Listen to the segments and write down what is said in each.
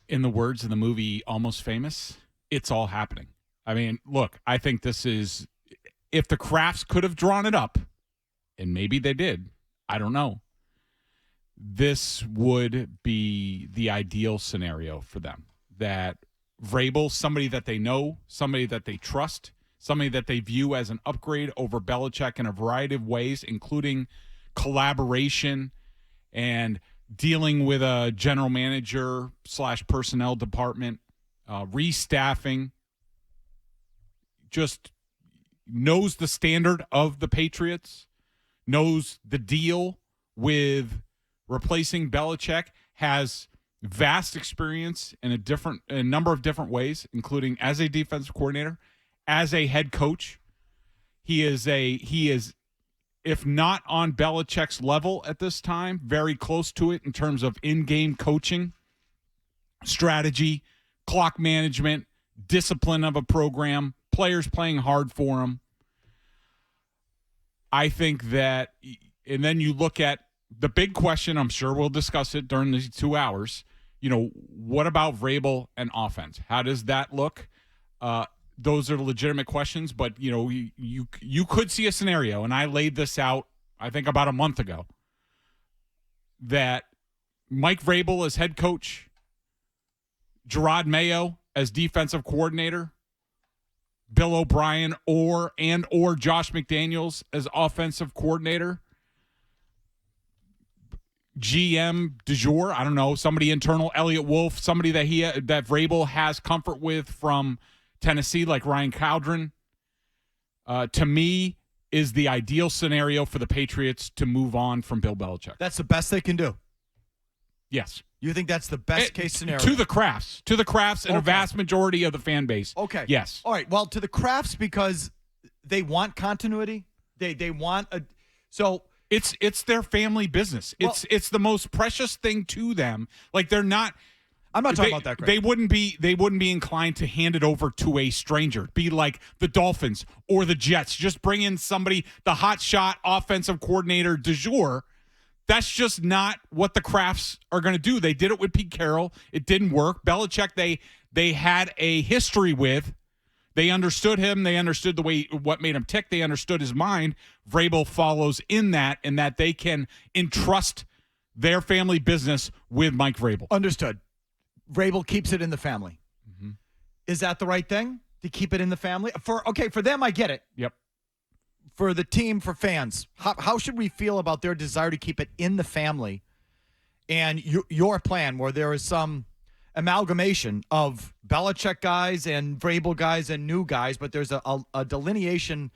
In the words of the movie Almost Famous, it's all happening. I mean, look, I think this is, if the Crafts could have drawn it up, and maybe they did, I don't know, this would be the ideal scenario for them. That Vrabel, somebody that they know, somebody that they trust, somebody that they view as an upgrade over Belichick in a variety of ways, including collaboration and dealing with a general manager / personnel department, restaffing, just knows the standard of the Patriots, knows the deal with replacing Belichick, has vast experience in a number of different ways, including as a defensive coordinator, as a head coach. He is, if not on Belichick's level at this time, very close to it in terms of in-game coaching, strategy, clock management, discipline of a program, players playing hard for him. I think that, and then you look at the big question, I'm sure we'll discuss it during these 2 hours, what about Vrabel and offense? How does that look? Those are legitimate questions, but you could see a scenario, and I laid this out, I think, about a month ago, that Mike Vrabel as head coach, Gerard Mayo as defensive coordinator, Bill O'Brien or Josh McDaniels as offensive coordinator, GM du jour, I don't know, somebody internal, Elliott Wolf, somebody that Vrabel has comfort with from Tennessee, like Ryan Cowdron, to me, is the ideal scenario for the Patriots to move on from Bill Belichick. That's the best they can do. Yes. You think that's the best case scenario? To the Crafts, and a vast majority of the fan base. Okay. Yes. All right. Well, to the Crafts, because they want continuity. They want a so. It's their family business. It's the most precious thing to them. Like, they're not. I'm not talking about that, Greg. They wouldn't be inclined to hand it over to a stranger. Be like the Dolphins or the Jets. Just bring in somebody, the hot shot offensive coordinator du jour. That's just not what the Crafts are going to do. They did it with Pete Carroll. It didn't work. Belichick, they had a history with. They understood him. They understood what made him tick. They understood his mind. Vrabel follows in that, and that they can entrust their family business with Mike Vrabel. Understood. Vrabel keeps it in the family. Mm-hmm. Is that the right thing, to keep it in the family? For them, I get it. Yep. For the team, for fans, how should we feel about their desire to keep it in the family, and your plan where there is some amalgamation of Belichick guys and Vrabel guys and new guys, but there's a delineation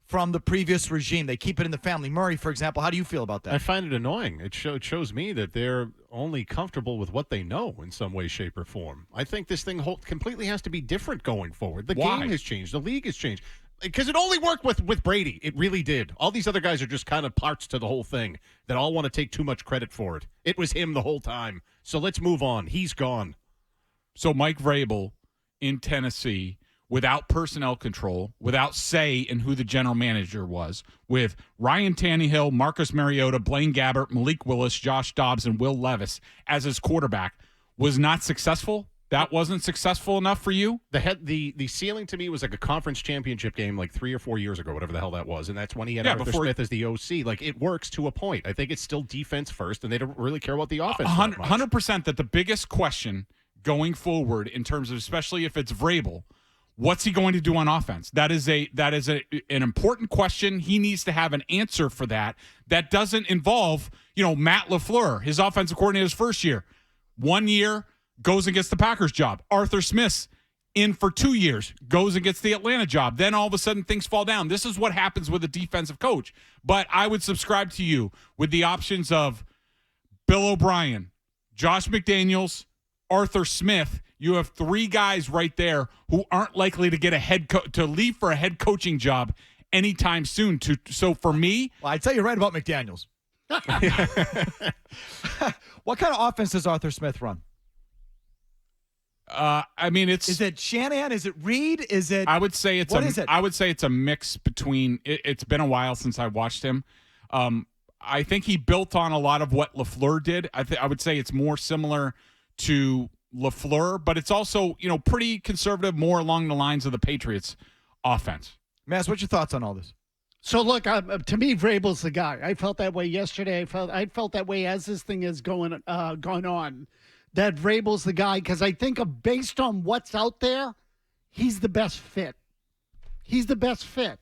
from the previous regime. They keep it in the family. Murray, for example, how do you feel about that? I find it annoying. It shows me that they're only comfortable with what they know in some way, shape, or form. I think this thing completely has to be different going forward. The game has changed. The league has changed. Because it only worked with Brady. It really did. All these other guys are just kind of parts to the whole thing that all want to take too much credit for it. It was him the whole time. So let's move on. He's gone. So Mike Vrabel in Tennessee, without personnel control, without say in who the general manager was, with Ryan Tannehill, Marcus Mariota, Blaine Gabbert, Malik Willis, Josh Dobbs, and Will Levis as his quarterback, was not successful? That wasn't successful enough for you? The ceiling to me was like a conference championship game like 3 or 4 years ago, whatever the hell that was, and that's when he had Arthur Smith as the OC. Like, it works to a point. I think it's still defense first, and they don't really care about the offense. 100% that the biggest question going forward, in terms of, especially if it's Vrabel, what's he going to do on offense? That is an important question. He needs to have an answer for that. That doesn't involve, Matt LaFleur, his offensive coordinator's first year. 1 year, goes and gets the Packers job. Arthur Smith's in for 2 years, goes and gets the Atlanta job. Then all of a sudden things fall down. This is what happens with a defensive coach. But I would subscribe to you with the options of Bill O'Brien, Josh McDaniels, Arthur Smith. You have 3 guys right there who aren't likely to get to leave for a head coaching job anytime soon. So for me, well, I'd say you're right about McDaniels. What kind of offense does Arthur Smith run? Is it Shanahan? Is it Reed? Is it? I would say it's I would say it's a mix between. It's been a while since I watched him. I think he built on a lot of what LaFleur did. I would say it's more similar to LaFleur, but it's also, pretty conservative, more along the lines of the Patriots offense. Mazz, what's your thoughts on all this? So look, to me, Vrabel's the guy. I felt that way yesterday. I felt that way as this thing is gone on. That Vrabel's the guy because I think based on what's out there, he's the best fit. He's the best fit.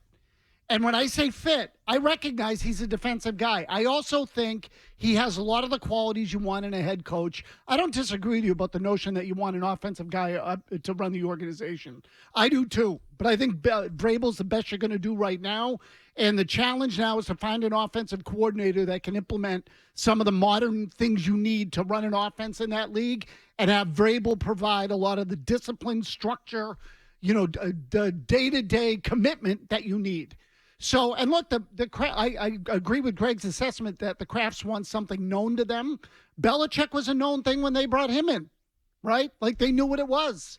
And when I say fit, I recognize he's a defensive guy. I also think he has a lot of the qualities you want in a head coach. I don't disagree with you about the notion that you want an offensive guy to run the organization. I do too. But I think Vrabel's the best you're going to do right now. And the challenge now is to find an offensive coordinator that can implement some of the modern things you need to run an offense in that league and have Vrabel provide a lot of the discipline, structure, the day-to-day commitment that you need. So, and look, I agree with Greg's assessment that the Crafts want something known to them. Belichick was a known thing when they brought him in, right? Like they knew what it was,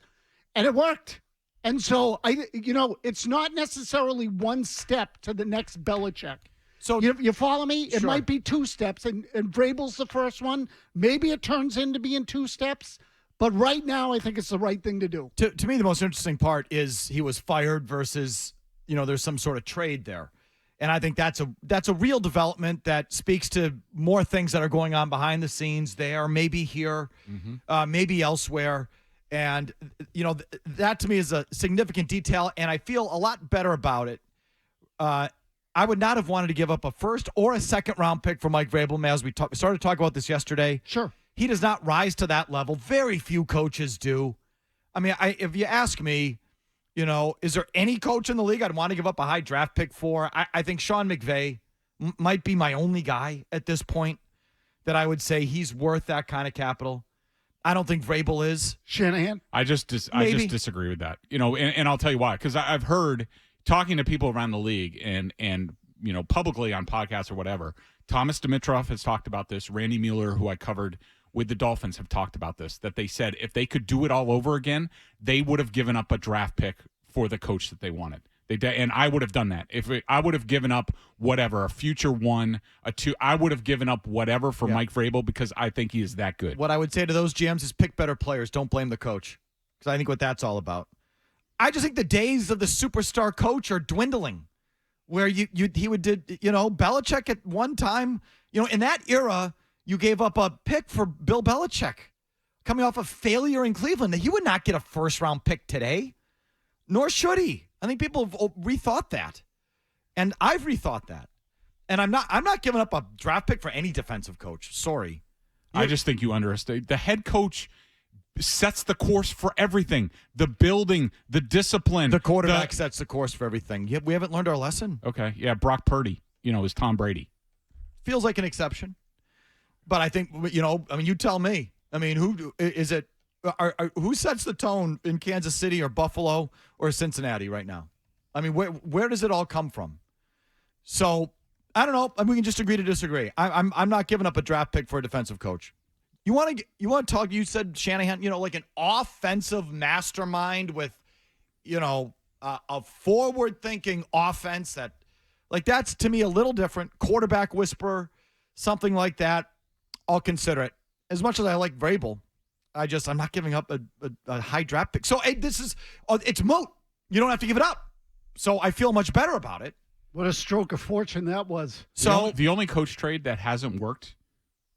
and it worked. And so, it's not necessarily one step to the next Belichick. So you follow me? It might be two steps, and Vrabel's the first one. Maybe it turns into being two steps. But right now, I think it's the right thing to do. To me, the most interesting part is he was fired versus, there's some sort of trade there. And I think that's a real development that speaks to more things that are going on behind the scenes there, maybe here, maybe elsewhere. And, that to me is a significant detail, and I feel a lot better about it. I would not have wanted to give up a first or a second-round pick for Mike Vrabel, as we started talking about this yesterday. Sure. He does not rise to that level. Very few coaches do. I mean, if you ask me, is there any coach in the league I'd want to give up a high draft pick for? I think Sean McVay might be my only guy at this point that I would say he's worth that kind of capital. I don't think Vrabel is. Shanahan? I just disagree with that. And I'll tell you why. Because I've heard, talking to people around the league and publicly on podcasts or whatever, Thomas Dimitroff has talked about this. Randy Mueller, who I covered with the Dolphins, have talked about this, that they said if they could do it all over again, they would have given up a draft pick for the coach that they wanted. And I would have done that. I would have given up whatever, a future one, a two. I would have given up whatever for Mike Vrabel because I think he is that good. What I would say to those GMs is pick better players. Don't blame the coach, because I think what that's all about. I just think the days of the superstar coach are dwindling, where he would Belichick at one time, in that era, you gave up a pick for Bill Belichick coming off a failure in Cleveland. He would not get a first-round pick today, nor should he. I think people have rethought that, and I've rethought that. And I'm not giving up a draft pick for any defensive coach. Sorry. I just think you underestimate. The head coach sets the course for everything. The building, the discipline. The quarterback sets the course for everything. We haven't learned our lesson. Okay, yeah, Brock Purdy, is Tom Brady. Feels like an exception. But I think, you tell me. I mean, who is it? Who sets the tone in Kansas City or Buffalo or Cincinnati right now? I mean, where does it all come from? So, I don't know. I mean, we can just agree to disagree. I'm not giving up a draft pick for a defensive coach. You want to talk? You said Shanahan, like an offensive mastermind with, a forward-thinking offense that's to me a little different. Quarterback whisperer, something like that. I'll consider it. As much as I like Vrabel, I'm not giving up a high draft pick. So it's moot. You don't have to give it up. So I feel much better about it. What a stroke of fortune that was. So the only coach trade that hasn't worked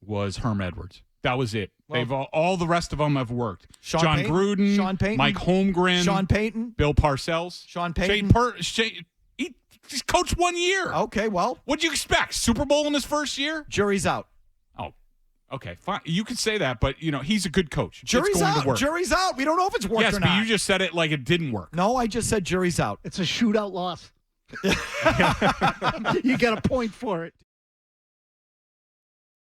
was Herm Edwards. That was it. Well, they've all the rest of them have worked. John Gruden, Sean Payton, Mike Holmgren, Sean Payton, Bill Parcells, Sean Payton. He's coached 1 year. Okay, well, what'd you expect? Super Bowl in his first year? Jury's out. Oh, okay, fine. You could say that, but he's a good coach. Jury's out. Jury's out. We don't know if it's worked or not. Yes, but you just said it like it didn't work. No, I just said jury's out. It's a shootout loss. You got a point for it.